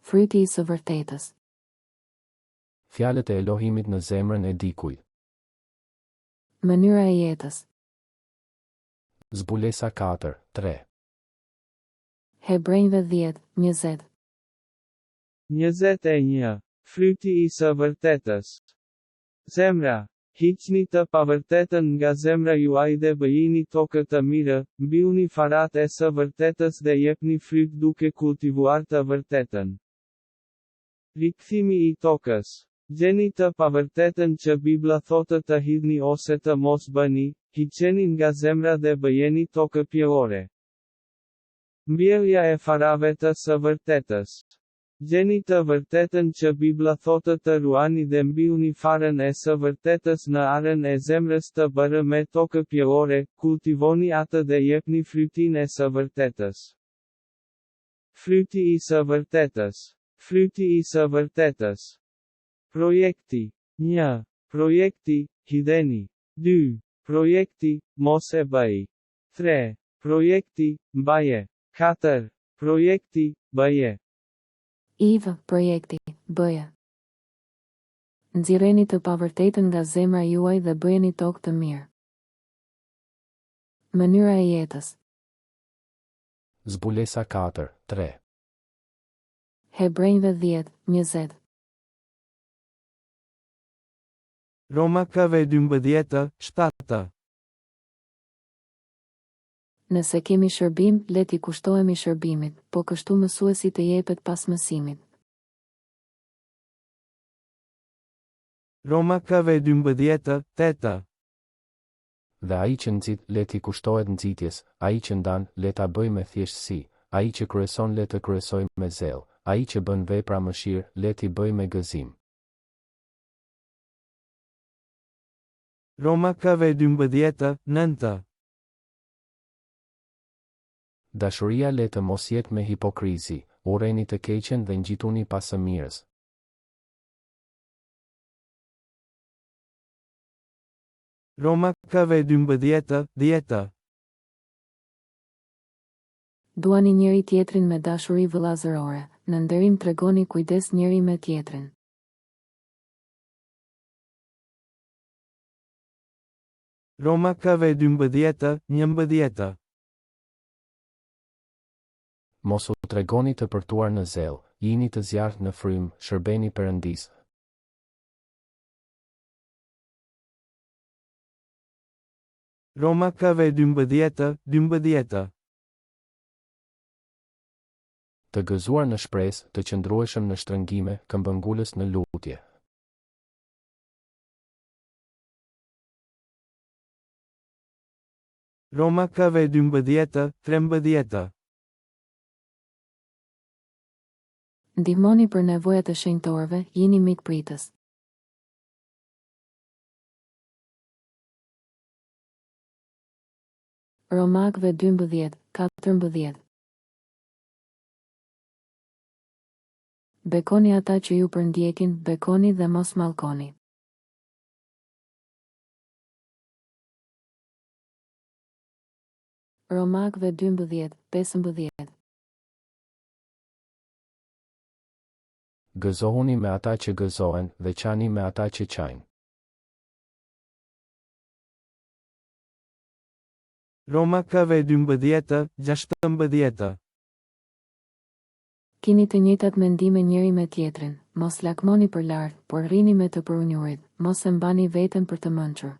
fryti i së vërtetës. Fjalët e Elohimit në zemrën e dikujt. Mënyra e jetës. Zbulesa 4:3. Hebrejve 10:20. 21. Fryti i së vërtetës. Zemra, hiqni të pavërtetën nga zemra juaj dhe bëjini tokë të mirë, mbyllni farat e së vërtetës dhe jepni fryt duke kultivuar të vërtetën. Rikthimi i tokës. Gjeni të pavërtetën që Bibla thotë të hidhni ose të mos bëni, hiqeni nga zemra dhe bëjeni tokë pjellore. Mbjellja e farave të së vërtetës. Gjeni të vërtetën që Bibla thotë të ruani dhe mbyllni farën e së vërtetës në arën e zemrës të bërë me tokë pjellore, kultivoni atë dhe jepni frytin e së vërtetës. Fryti i së vërtetës. Fryti i së vërtetës. Projekti. 1. Projekti, hidheni. 2. Projekti, mos e bëj. 3. Projekti, mbaje. 4. Projekti, bëje. IV, projekti, bëje. Nxirreni të pavërtetën nga zemra juaj dhe bëjeni tokë të mirë. Mënyra e jetës. Zbulesa 4:3. Hebrejve 10:20. Romakave 12:7. Nëse kemi shërbim, le t'i kushtohemi shërbimit, po kështu mësuesit të jepet pas mësimit. Romakave 12:8. Dhe ai që nxit le t'i kushtohet nxitjes, ai që ndan le ta bëj me thjeshtësi, ai që kryeson le të kryesoj me zell, ai që bën vepra mëshirë le t'i bëj me gëzim. Romakave 12:9. Dashuria le të mos jetë me hipokrizi, urreni të keqen dhe ngjituni pas së mirës. Romakave 12:10. Duani njëri tjetrin me dashuri vëllazërore, në nderim tregoni kujdes njëri me tjetrin. Romakave 12:11. Mos u tregoni të përtuar në zell, jini të zjarrt në frym, shërbeni Perëndisë. Romakave 12:12. Të gëzuar në shpresë, të qëndrueshëm në shtrëngime, këmbëngulës në lutje. Romakave 12:13. Ndihmoni për nevojat e shenjtorëve, jini mikpritës. Romakëve 12:14. Bekoni ata që ju përndjekin, bekoni dhe mos mallkoni. Romakëve 12:15. Gëzohuni me ata që gëzohen dhe qani me ata që qajnë. Romakave 12:16. Kini të njëjtat mendime njëri me tjetrin, mos lakmoni për lart, por rrini me të përunjurit, mos e mbani veten për të mençur.